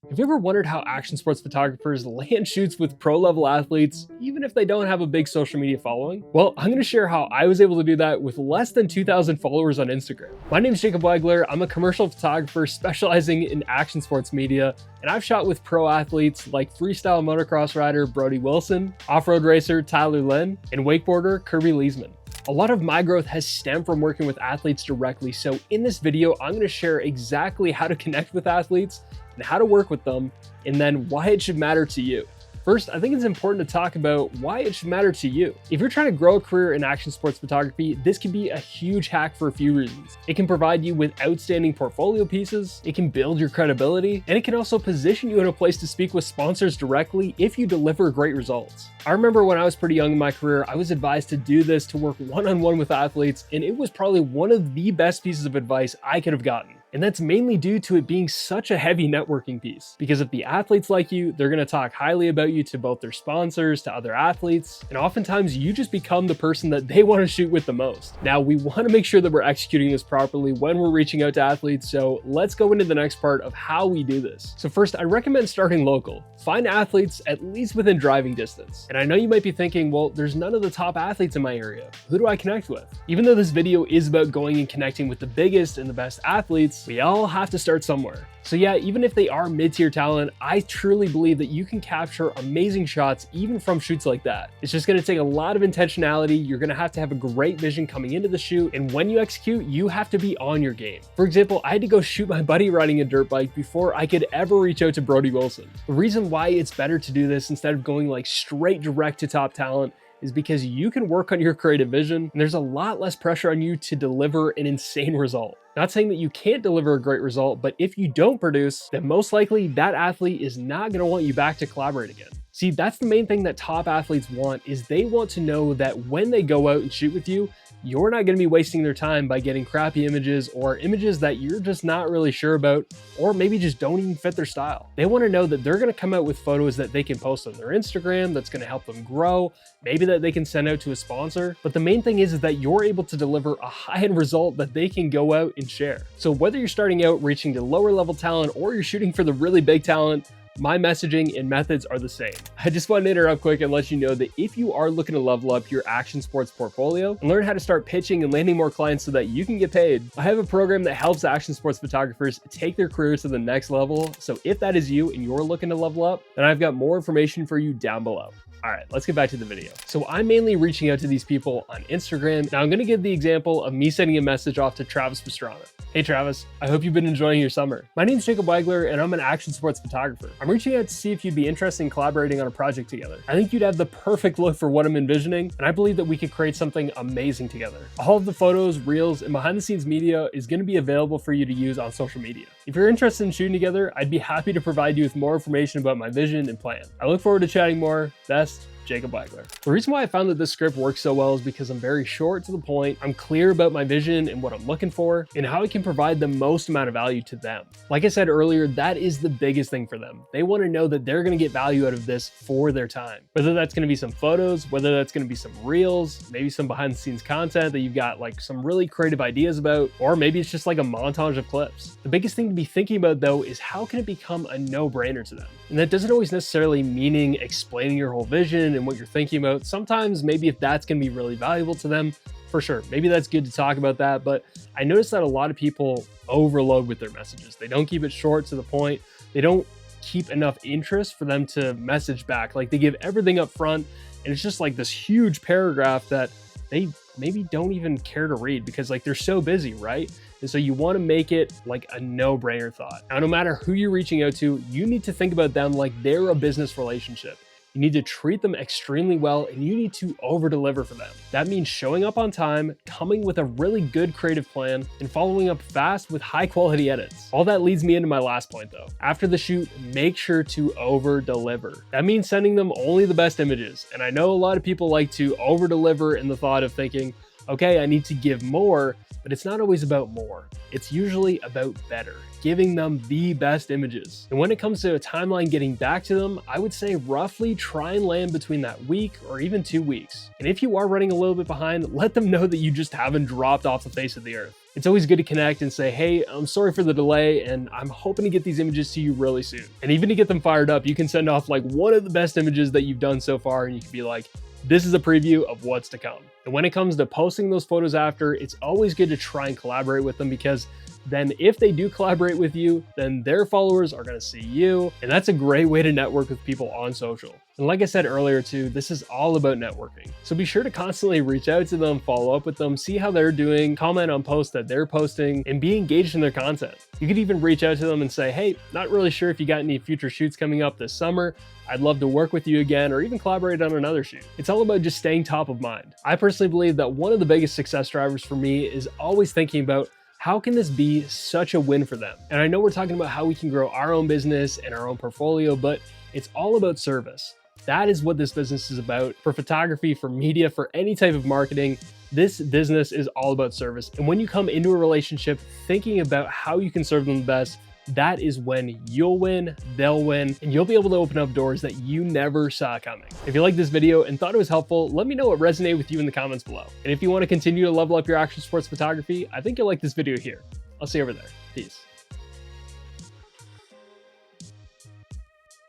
Have you ever wondered how action sports photographers land shoots with pro-level athletes, even if they don't have a big social media following? Well, I'm going to share how I was able to do that with less than 2,000 followers on Instagram. My name is Jacob Wagler. I'm a commercial photographer specializing in action sports media, and I've shot with pro athletes like freestyle motocross rider Brody Wilson, off-road racer Tyler Lynn, and wakeboarder Kirby Leesman. A lot of my growth has stemmed from working with athletes directly, so in this video, I'm going to share exactly how to connect with athletes and how to work with them, and then why it should matter to you. First, I think it's important to talk about why it should matter to you. If you're trying to grow a career in action sports photography, this can be a huge hack for a few reasons. It can provide you with outstanding portfolio pieces, it can build your credibility, and it can also position you in a place to speak with sponsors directly if you deliver great results. I remember when I was pretty young in my career, I was advised to do this to work one-on-one with athletes, and it was probably one of the best pieces of advice I could have gotten. And that's mainly due to it being such a heavy networking piece. Because if the athletes like you, they're gonna talk highly about you to both their sponsors, to other athletes, and oftentimes you just become the person that they wanna shoot with the most. Now, we wanna make sure that we're executing this properly when we're reaching out to athletes, so let's go into the next part of how we do this. So first, I recommend starting local. Find athletes at least within driving distance. And I know you might be thinking, well, there's none of the top athletes in my area. Who do I connect with? Even though this video is about going and connecting with the biggest and the best athletes, we all have to start somewhere. So yeah, even if they are mid-tier talent, I truly believe that you can capture amazing shots even from shoots like that. It's just gonna take a lot of intentionality. You're gonna have to have a great vision coming into the shoot, and when you execute, you have to be on your game. For example, I had to go shoot my buddy riding a dirt bike before I could ever reach out to Brody Wilson. The reason why it's better to do this instead of going like straight direct to top talent is because you can work on your creative vision, and there's a lot less pressure on you to deliver an insane result. Not saying that you can't deliver a great result, but if you don't produce, then most likely that athlete is not going to want you back to collaborate again. See, that's the main thing that top athletes want, is they want to know that when they go out and shoot with you, you're not going to be wasting their time by getting crappy images or images that you're just not really sure about, or maybe just don't even fit their style. They want to know that they're going to come out with photos that they can post on their Instagram, that's going to help them grow, maybe that they can send out to a sponsor. But the main thing is that you're able to deliver a high-end result that they can go out and share. So whether you're starting out reaching to lower level talent or you're shooting for the really big talent, my messaging and methods are the same. I just wanted to interrupt quick and let you know that if you are looking to level up your action sports portfolio and learn how to start pitching and landing more clients so that you can get paid, I have a program that helps action sports photographers take their careers to the next level. So if that is you and you're looking to level up, then I've got more information for you down below. All right, let's get back to the video. So I'm mainly reaching out to these people on Instagram. Now I'm gonna give the example of me sending a message off to Travis Pastrana. Hey Travis, I hope you've been enjoying your summer. My name's Jacob Wagler and I'm an action sports photographer. I'm reaching out to see if you'd be interested in collaborating on a project together. I think you'd have the perfect look for what I'm envisioning, and I believe that we could create something amazing together. All of the photos, reels, and behind the scenes media is gonna be available for you to use on social media. If you're interested in shooting together, I'd be happy to provide you with more information about my vision and plan. I look forward to chatting more. Best, Jacob Wagler. The reason why I found that this script works so well is because I'm very short to the point, I'm clear about my vision and what I'm looking for, and how I can provide the most amount of value to them. Like I said earlier, that is the biggest thing for them. They want to know that they're going to get value out of this for their time. Whether that's going to be some photos, whether that's going to be some reels, maybe some behind the scenes content that you've got like some really creative ideas about, or maybe it's just like a montage of clips. The biggest thing to be thinking about though is how can it become a no-brainer to them? And that doesn't always necessarily meaning explaining your whole vision and what you're thinking about. Sometimes maybe if that's going to be really valuable to them, for sure, maybe that's good to talk about that. But I noticed that a lot of people overload with their messages. They don't keep it short to the point. They don't keep enough interest for them to message back. Like they give everything up front and it's just like this huge paragraph that they maybe don't even care to read because like they're so busy, right? And so you want to make it like a no-brainer thought. Now, no matter who you're reaching out to, you need to think about them like they're a business relationship. You need to treat them extremely well and you need to over-deliver for them. That means showing up on time, coming with a really good creative plan, and following up fast with high-quality edits. All that leads me into my last point though. After the shoot, make sure to over-deliver. That means sending them only the best images. And I know a lot of people like to over-deliver in the thought of thinking, okay, I need to give more, but it's not always about more. It's usually about better, giving them the best images. And when it comes to a timeline getting back to them, I would say roughly try and land between that week or even 2 weeks. And if you are running a little bit behind, let them know that you just haven't dropped off the face of the earth. It's always good to connect and say, hey, I'm sorry for the delay and I'm hoping to get these images to you really soon. And even to get them fired up, you can send off like one of the best images that you've done so far, and you can be like, this is a preview of what's to come. And when it comes to posting those photos after, it's always good to try and collaborate with them, because then if they do collaborate with you, then their followers are going to see you. And that's a great way to network with people on social. And like I said earlier too, this is all about networking. So be sure to constantly reach out to them, follow up with them, see how they're doing, comment on posts that they're posting, and be engaged in their content. You could even reach out to them and say, hey, not really sure if you got any future shoots coming up this summer. I'd love to work with you again, or even collaborate on another shoot. It's all about just staying top of mind. I personally believe that one of the biggest success drivers for me is always thinking about, how can this be such a win for them? And I know we're talking about how we can grow our own business and our own portfolio, but it's all about service. That is what this business is about. For photography, for media, for any type of marketing, this business is all about service. And when you come into a relationship thinking about how you can serve them the best, that is when you'll win, they'll win, and you'll be able to open up doors that you never saw coming. If you liked this video and thought it was helpful, let me know what resonated with you in the comments below. And if you want to continue to level up your action sports photography, I think you'll like this video here. I'll see you over there. Peace.